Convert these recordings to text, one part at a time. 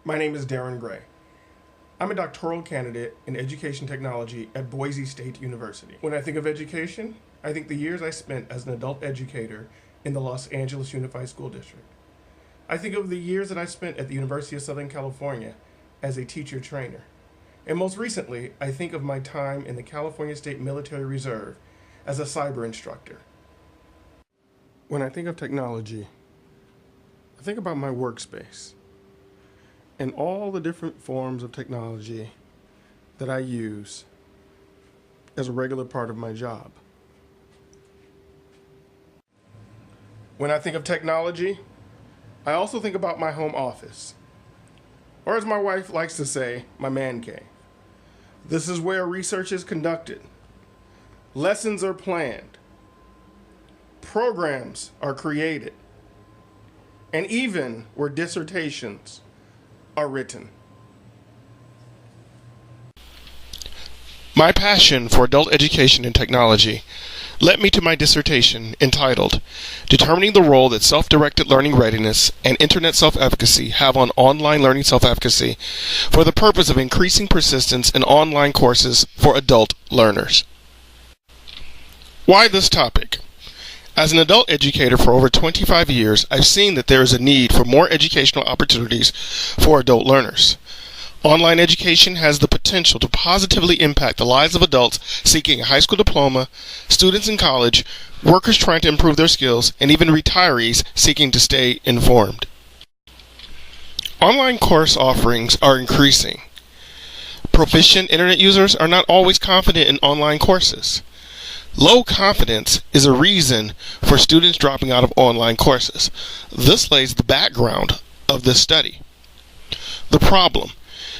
My name is Darren Gray. I'm a doctoral candidate in education technology at Boise State University. When I think of education, I think the years I spent as an adult educator in the Los Angeles Unified School District. I think of the years that I spent at the University of Southern California as a teacher trainer. And most recently, I think of my time in the California State Military Reserve as a cyber instructor. When I think of technology, I think about my workspace and all the different forms of technology that I use as a regular part of my job. When I think of technology, I also think about my home office, or as my wife likes to say, my man cave. This is where research is conducted, lessons are planned, programs are created, and even where dissertations are written. My passion for adult education and technology led me to my dissertation entitled Determining the Role that Self-Directed Learning Readiness and Internet Self-Efficacy Have on Online Learning Self-Efficacy for the purpose of increasing persistence in online courses for adult learners. Why this topic? As an adult educator for over 25 years, I've seen that there is a need for more educational opportunities for adult learners. Online education has the potential to positively impact the lives of adults seeking a high school diploma, students in college, workers trying to improve their skills, and even retirees seeking to stay informed. Online course offerings are increasing. Proficient internet users are not always confident in online courses. Low confidence is a reason for students dropping out of online courses. This lays the background of this study. The problem.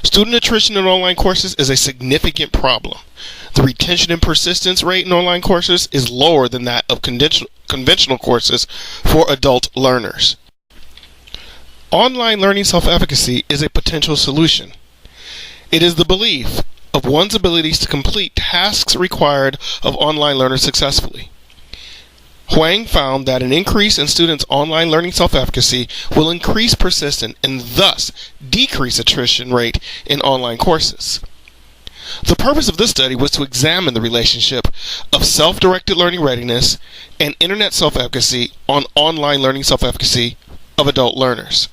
Student attrition in online courses is a significant problem. The retention and persistence rate in online courses is lower than that of conventional courses for adult learners. Online learning self-efficacy is a potential solution. It is the belief of one's abilities to complete tasks required of online learners successfully. Huang found that an increase in students' online learning self-efficacy will increase persistence and thus decrease attrition rate in online courses. The purpose of this study was to examine the relationship of self-directed learning readiness and internet self-efficacy on online learning self-efficacy of adult learners.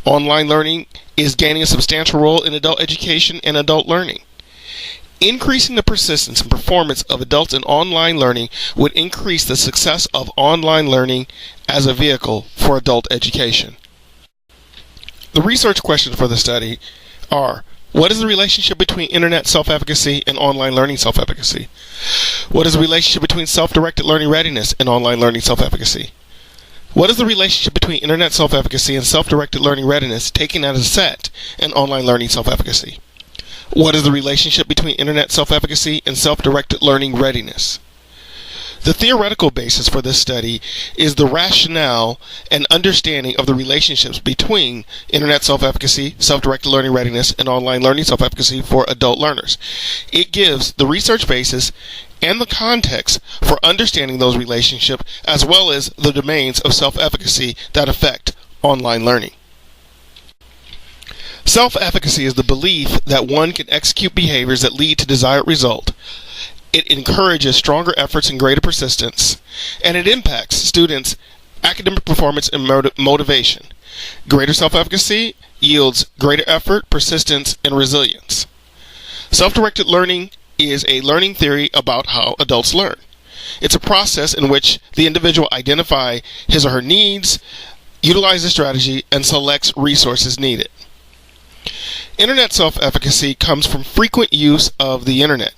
Online learning is gaining a substantial role in adult education and adult learning. Increasing the persistence and performance of adults in online learning would increase the success of online learning as a vehicle for adult education. The research questions for the study are: what is the relationship between internet self-efficacy and online learning self-efficacy? What is the relationship between self-directed learning readiness and online learning self-efficacy? What is the relationship between internet self-efficacy and self-directed learning readiness taken as a set and online learning self-efficacy? What is the relationship between internet self-efficacy and self-directed learning readiness? The theoretical basis for this study is the rationale and understanding of the relationships between internet self-efficacy, self-directed learning readiness, and online learning self-efficacy for adult learners. It gives the research basis and the context for understanding those relationships, as well as the domains of self-efficacy that affect online learning. Self-efficacy is the belief that one can execute behaviors that lead to desired result. It encourages stronger efforts and greater persistence, and it impacts students' academic performance and motivation. Greater self-efficacy yields greater effort, persistence, and resilience. Self-directed learning is a learning theory about how adults learn. It's a process in which the individual identifies his or her needs, utilizes strategy, and selects resources needed. Internet self-efficacy comes from frequent use of the internet.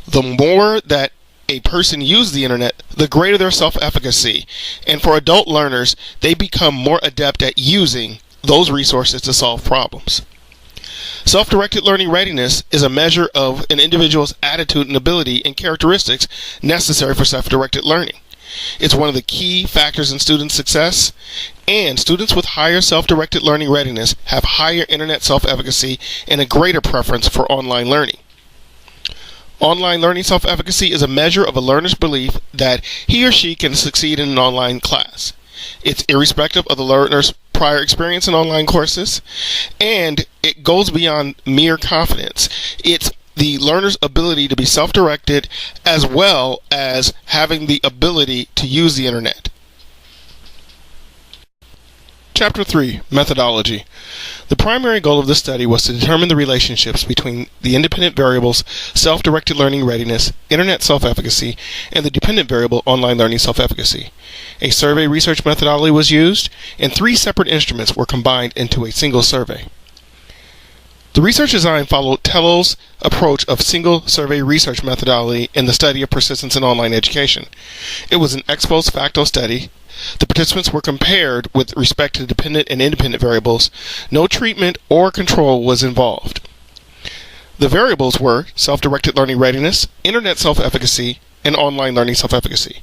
The more that a person uses the internet, the greater their self-efficacy. And for adult learners, they become more adept at using those resources to solve problems. Self-directed learning readiness is a measure of an individual's attitude and ability and characteristics necessary for self-directed learning. It's one of the key factors in student success, and students with higher self-directed learning readiness have higher internet self-efficacy and a greater preference for online learning. Online learning self-efficacy is a measure of a learner's belief that he or she can succeed in an online class. It's irrespective of the learner's prior experience in online courses, and it goes beyond mere confidence. It's the learner's ability to be self-directed as well as having the ability to use the internet. Chapter 3, Methodology. The primary goal of this study was to determine the relationships between the independent variables self-directed learning readiness, internet self-efficacy, and the dependent variable online learning self-efficacy. A survey research methodology was used, and 3 separate instruments were combined into a single survey. The research design followed Tello's approach of single survey research methodology in the study of persistence in online education. It was an ex post facto study. The participants were compared with respect to dependent and independent variables. No treatment or control was involved. The variables were self-directed learning readiness, internet self-efficacy, and online learning self-efficacy.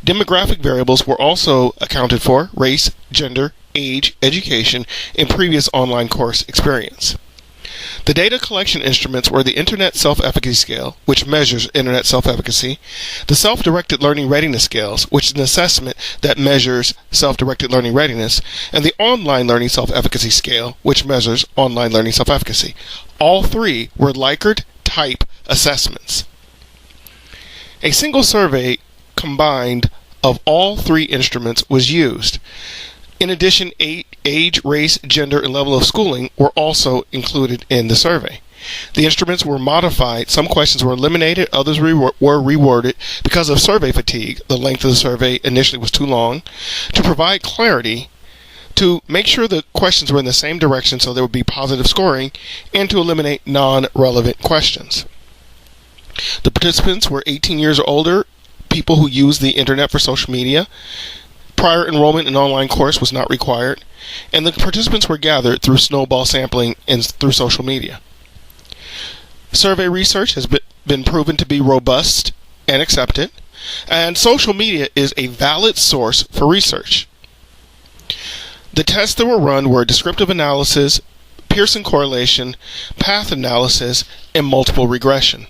Demographic variables were also accounted for: race, gender, age, education, and previous online course experience. The data collection instruments were the Internet Self-Efficacy Scale, which measures Internet self-efficacy, the Self-Directed Learning Readiness Scales, which is an assessment that measures self-directed learning readiness, and the Online Learning Self-Efficacy Scale, which measures online learning self-efficacy. All 3 were Likert type assessments. A single survey combined of all 3 instruments was used. In addition, age, race, gender, and level of schooling were also included in the survey. The instruments were modified. Some questions were eliminated. Others were reworded because of survey fatigue. The length of the survey initially was too long. To provide clarity, to make sure the questions were in the same direction so there would be positive scoring, and to eliminate non-relevant questions. The participants were 18 years or older, people who use the internet for social media. Prior enrollment in online course was not required, and the participants were gathered through snowball sampling and through social media. Survey research has been proven to be robust and accepted, and social media is a valid source for research. The tests that were run were descriptive analysis, Pearson correlation, path analysis, and multiple regression.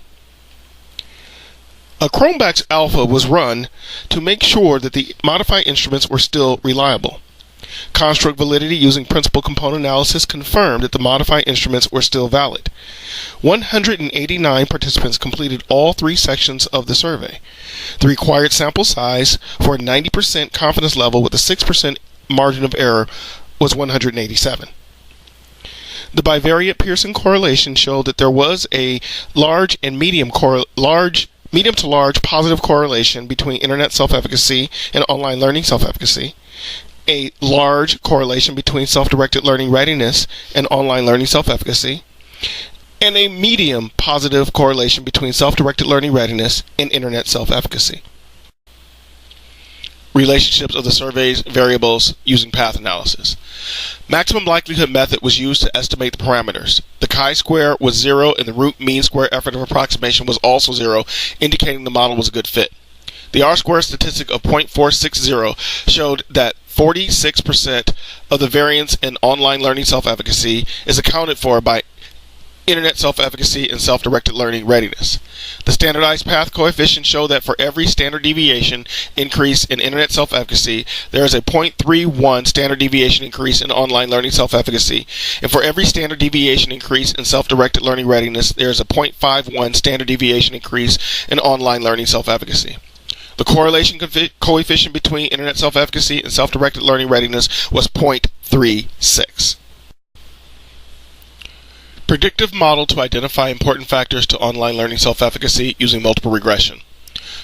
A Chromebox alpha was run to make sure that the modified instruments were still reliable. Construct validity using principal component analysis confirmed that the modified instruments were still valid. 189 participants completed all 3 sections of the survey. The required sample size for a 90% confidence level with a 6% margin of error was 187. The bivariate Pearson correlation showed that there was a large and medium to large positive correlation between internet self-efficacy and online learning self-efficacy, a large correlation between self-directed learning readiness and online learning self-efficacy, and a medium positive correlation between self-directed learning readiness and internet self-efficacy. Relationships of the survey's variables using path analysis. Maximum likelihood method was used to estimate the parameters. The chi-square was 0 and the root mean square effort of approximation was also 0, indicating the model was a good fit. The R-square statistic of 0.460 showed that 46% of the variance in online learning self-efficacy is accounted for by internet self-efficacy and self-directed learning readiness. The standardized path coefficient show that for every standard deviation increase in internet self-efficacy, there is a 0.31 standard deviation increase in online learning self-efficacy, and for every standard deviation increase in self-directed learning readiness, there is a 0.51 standard deviation increase in online learning self-efficacy. The correlation coefficient between internet self-efficacy and self-directed learning readiness was 0.36. Predictive model to identify important factors to online learning self-efficacy using multiple regression.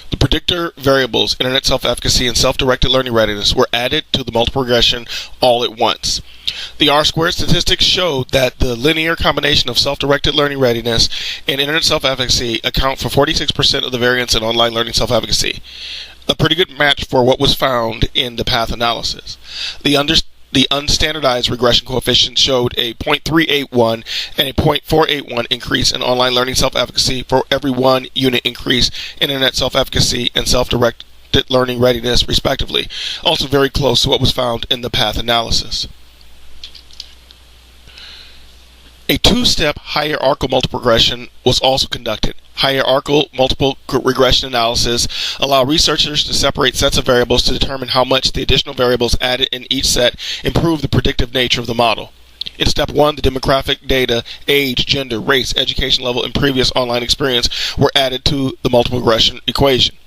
The predictor variables, internet self-efficacy and self-directed learning readiness, were added to the multiple regression all at once. The R-squared statistics showed that the linear combination of self-directed learning readiness and internet self-efficacy account for 46% of the variance in online learning self-efficacy. A pretty good match for what was found in the path analysis. The unstandardized regression coefficient showed a 0.381 and a 0.481 increase in online learning self-efficacy for every 1 unit increase in internet self-efficacy and self-directed learning readiness, respectively. Also very close to what was found in the path analysis. A two-step hierarchical multiple regression was also conducted. Hierarchical multiple regression analysis allow researchers to separate sets of variables to determine how much the additional variables added in each set improve the predictive nature of the model. In step 1, the demographic data, age, gender, race, education level, and previous online experience were added to the multiple regression equation.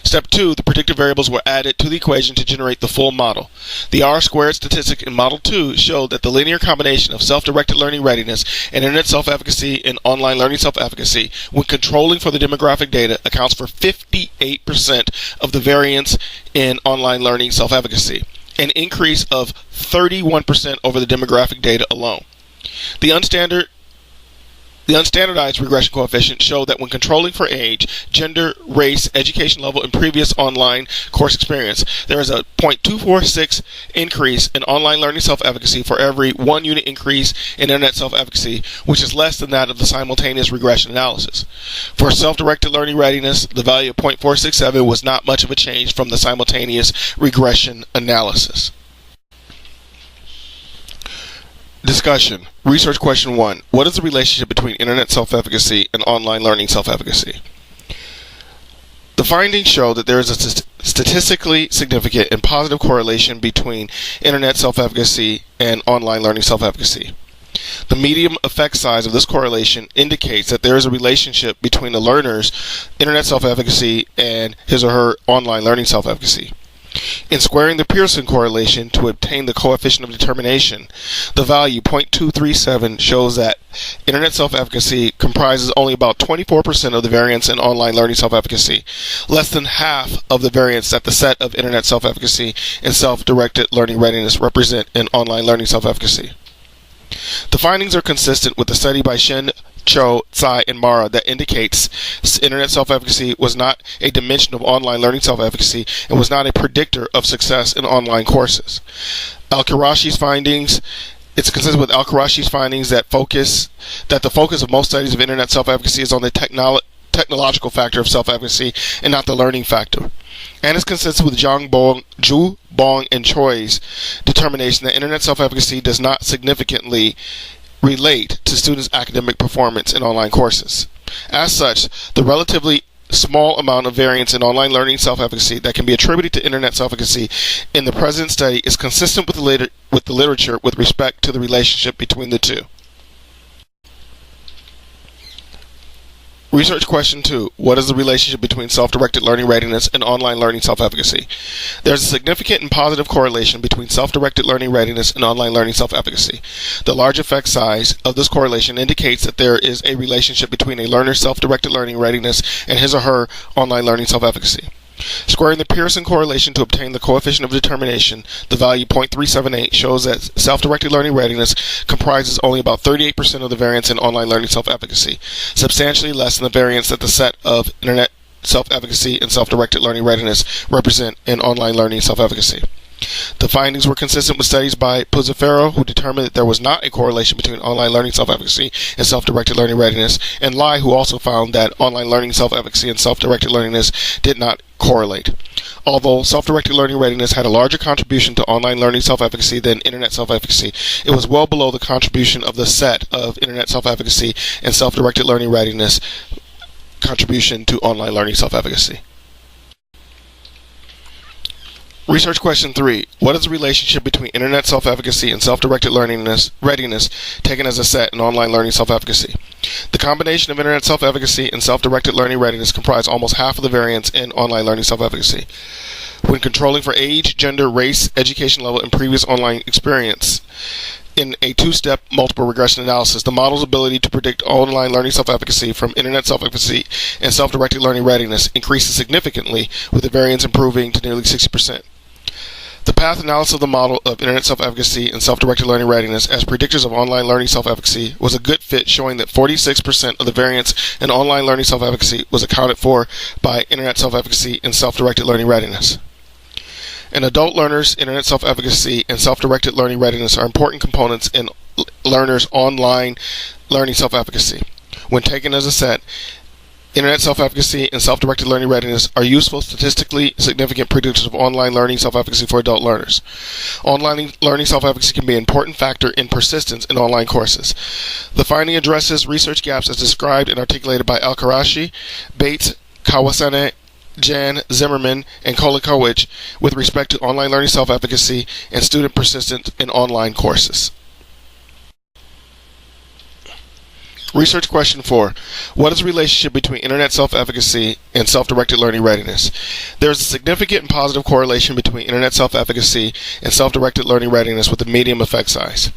Step 2, the predictive variables were added to the equation to generate the full model. The R-squared statistic in Model 2 showed that the linear combination of self-directed learning readiness and internet self-efficacy and online learning self-efficacy, when controlling for the demographic data, accounts for 58% of the variance in online learning self-efficacy, an increase of 31% over the demographic data alone. The unstandardized regression coefficient showed that when controlling for age, gender, race, education level, and previous online course experience, there is a 0.246 increase in online learning self-efficacy for every 1 unit increase in internet self-efficacy, which is less than that of the simultaneous regression analysis. For self-directed learning readiness, the value of 0.467 was not much of a change from the simultaneous regression analysis. Discussion. Research question 1. What is the relationship between internet self-efficacy and online learning self-efficacy? The findings show that there is a statistically significant and positive correlation between internet self-efficacy and online learning self-efficacy. The medium effect size of this correlation indicates that there is a relationship between a learner's internet self-efficacy and his or her online learning self-efficacy. In squaring the Pearson correlation to obtain the coefficient of determination, the value 0.237 shows that internet self-efficacy comprises only about 24% of the variance in online learning self-efficacy, less than half of the variance that the set of internet self-efficacy and self-directed learning readiness represent in online learning self-efficacy. The findings are consistent with the study by Shen, Cho, Tsai, and Mara that indicates internet self-efficacy was not a dimension of online learning self-efficacy and was not a predictor of success in online courses. Al-Qarashi's findings It's consistent with Al-Qarashi's findings that the focus of most studies of internet self-efficacy is on the technological factor of self-efficacy and not the learning factor. And is consistent with Zhu, Bong, and Choi's determination that internet self-efficacy does not significantly relate to students' academic performance in online courses. As such, the relatively small amount of variance in online learning self-efficacy that can be attributed to internet self-efficacy in the present study is consistent with the literature with respect to the relationship between the two. Research question 2. What is the relationship between self-directed learning readiness and online learning self-efficacy? There is a significant and positive correlation between self-directed learning readiness and online learning self-efficacy. The large effect size of this correlation indicates that there is a relationship between a learner's self-directed learning readiness and his or her online learning self-efficacy. Squaring the Pearson correlation to obtain the coefficient of determination, the value 0.378 shows that self-directed learning readiness comprises only about 38% of the variance in online learning self-efficacy, substantially less than the variance that the set of internet self-efficacy and self-directed learning readiness represent in online learning self-efficacy. The findings were consistent with studies by Puzzafero, who determined that there was not a correlation between online learning self-efficacy and self-directed learning readiness, and Lai, who also found that online learning self-efficacy and self-directed learningness did not correlate. Although self-directed learning readiness had a larger contribution to online learning self-efficacy than internet self-efficacy, it was well below the contribution of the set of internet self-efficacy and self-directed learning readiness contribution to online learning self-efficacy. Research question 3. What is the relationship between internet self-efficacy and self-directed learning readiness taken as a set in online learning self-efficacy? The combination of internet self-efficacy and self-directed learning readiness comprise almost half of the variance in online learning self-efficacy. When controlling for age, gender, race, education level, and previous online experience in a two-step multiple regression analysis, the model's ability to predict online learning self-efficacy from internet self-efficacy and self-directed learning readiness increases significantly, with the variance improving to nearly 60%. The path analysis of the model of internet self-efficacy and self-directed learning readiness as predictors of online learning self-efficacy was a good fit, showing that 46% of the variance in online learning self-efficacy was accounted for by internet self-efficacy and self-directed learning readiness. In adult learners, internet self-efficacy and self-directed learning readiness are important components in learners' online learning self-efficacy. When taken as a set, Internet self-efficacy and self-directed learning readiness are useful, statistically significant predictors of online learning self-efficacy for adult learners. Online learning self-efficacy can be an important factor in persistence in online courses. The finding addresses research gaps as described and articulated by Al-Karashi, Bates, Kawasane, Jan, Zimmerman, and Kolikowicz with respect to online learning self-efficacy and student persistence in online courses. Research question 4. What is the relationship between internet self-efficacy and self-directed learning readiness? There is a significant and positive correlation between internet self-efficacy and self-directed learning readiness with a medium effect size.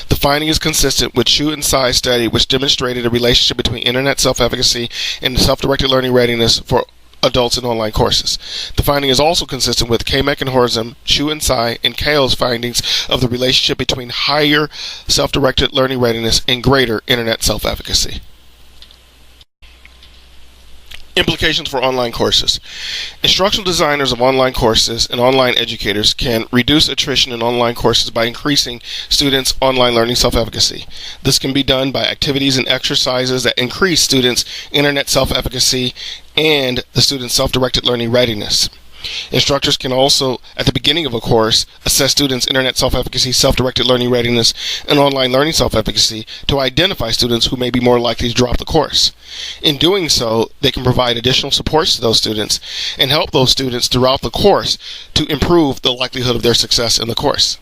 The finding is consistent with Chu and Tsai's study, which demonstrated a relationship between internet self-efficacy and self-directed learning readiness for adults in online courses. The finding is also consistent with Kamek and Horzim, Chu and Tsai, and Kale's findings of the relationship between higher self-directed learning readiness and greater internet self-efficacy. Implications for online courses. Instructional designers of online courses and online educators can reduce attrition in online courses by increasing students' online learning self-efficacy. This can be done by activities and exercises that increase students' internet self-efficacy and the students' self-directed learning readiness. Instructors can also, at the beginning of a course, assess students' internet self-efficacy, self-directed learning readiness, and online learning self-efficacy to identify students who may be more likely to drop the course. In doing so, they can provide additional supports to those students and help those students throughout the course to improve the likelihood of their success in the course.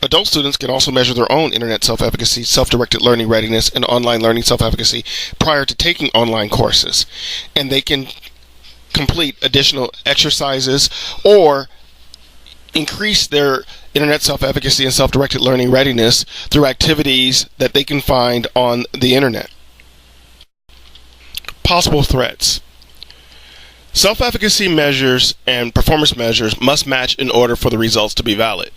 Adult students can also measure their own internet self-efficacy, self-directed learning readiness, and online learning self-efficacy prior to taking online courses, and they can complete additional exercises or increase their internet self-efficacy and self-directed learning readiness through activities that they can find on the internet. Possible threats. Self-efficacy measures and performance measures must match in order for the results to be valid.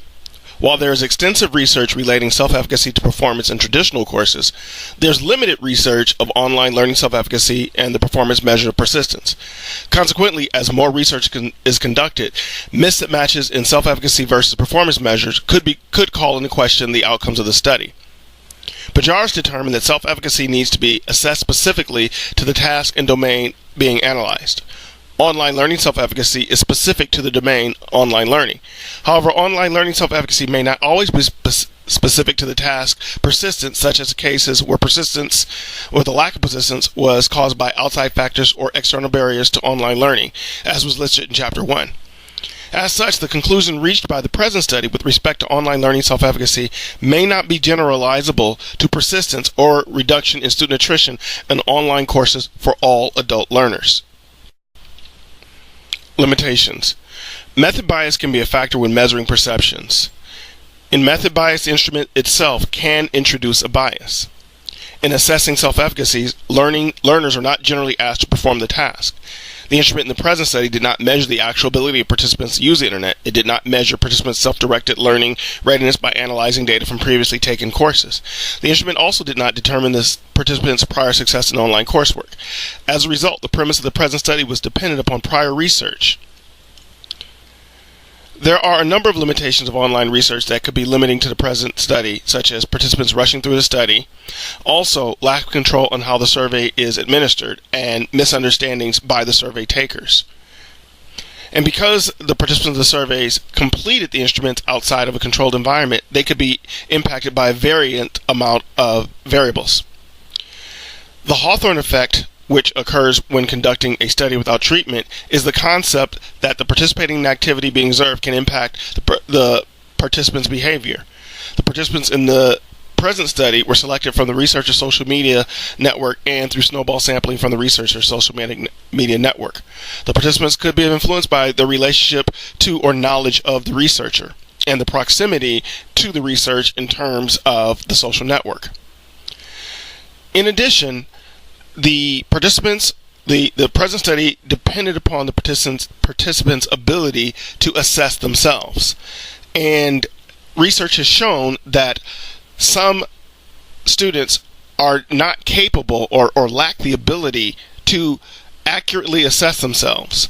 While there is extensive research relating self-efficacy to performance in traditional courses, there's limited research of online learning self-efficacy and the performance measure of persistence. Consequently, as more research is conducted, mismatches in self-efficacy versus performance measures could call into question the outcomes of the study. Pajaris determined that self-efficacy needs to be assessed specifically to the task and domain being analyzed. Online learning self-efficacy is specific to the domain online learning. However, online learning self-efficacy may not always be specific to the task persistence, such as cases where persistence or the lack of persistence was caused by outside factors or external barriers to online learning, as was listed in Chapter 1. As such, the conclusion reached by the present study with respect to online learning self-efficacy may not be generalizable to persistence or reduction in student attrition in online courses for all adult learners. Limitations. Method bias can be a factor when measuring perceptions. In method bias, the instrument itself can introduce a bias. In assessing self-efficacy, learners are not generally asked to perform the task. The instrument in the present study did not measure the actual ability of participants to use the internet. It did not measure participants' self-directed learning readiness by analyzing data from previously taken courses. The instrument also did not determine the participants' prior success in online coursework. As a result, the premise of the present study was dependent upon prior research. There are a number of limitations of online research that could be limiting to the present study, such as participants rushing through the study, also lack of control on how the survey is administered, and misunderstandings by the survey takers. And because the participants of the surveys completed the instruments outside of a controlled environment, they could be impacted by a variant amount of variables. The Hawthorne effect, which occurs when conducting a study without treatment, is the concept that the participating activity being observed can impact the participants' behavior. The participants in the present study were selected from the researcher's social media network and through snowball sampling from the researcher's social media network. The participants could be influenced by the relationship to or knowledge of the researcher and the proximity to the research in terms of the social network. In addition, the present study depended upon the participants' ability to assess themselves. And research has shown that some students are not capable or lack the ability to accurately assess themselves.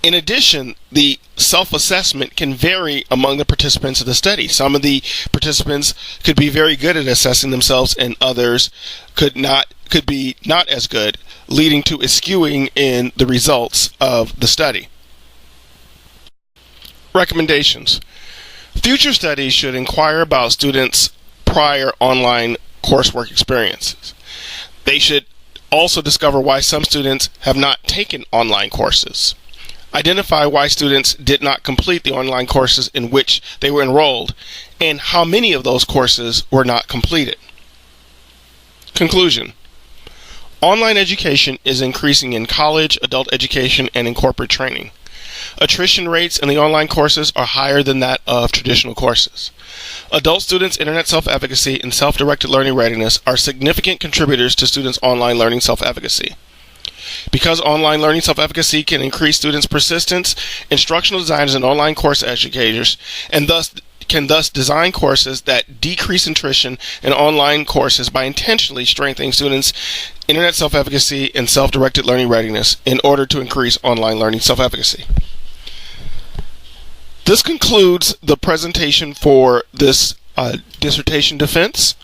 In addition, the self-assessment can vary among the participants of the study. Some of the participants could be very good at assessing themselves, and others could could be not as good, leading to a skewing in the results of the study. Recommendations. Future studies should inquire about students' prior online coursework experiences. They should also discover why some students have not taken online courses. Identify why students did not complete the online courses in which they were enrolled, and how many of those courses were not completed. Conclusion. Online education is increasing in college, adult education, and in corporate training. Attrition rates in the online courses are higher than that of traditional courses. Adult students' internet self-efficacy and self-directed learning readiness are significant contributors to students' online learning self-efficacy. Because online learning self-efficacy can increase students' persistence, instructional designers and online course educators can thus design courses that decrease attrition in online courses by intentionally strengthening students' internet self-efficacy and self-directed learning readiness in order to increase online learning self-efficacy. This concludes the presentation for this dissertation defense.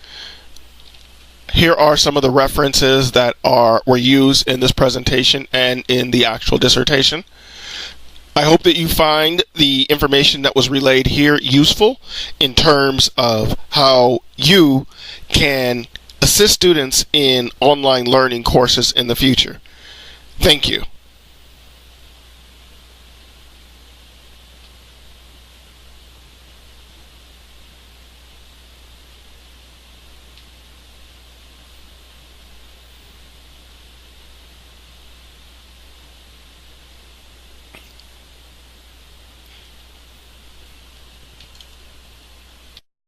Here are some of the references that were used in this presentation and in the actual dissertation. I hope that you find the information that was relayed here useful in terms of how you can assist students in online learning courses in the future. Thank you.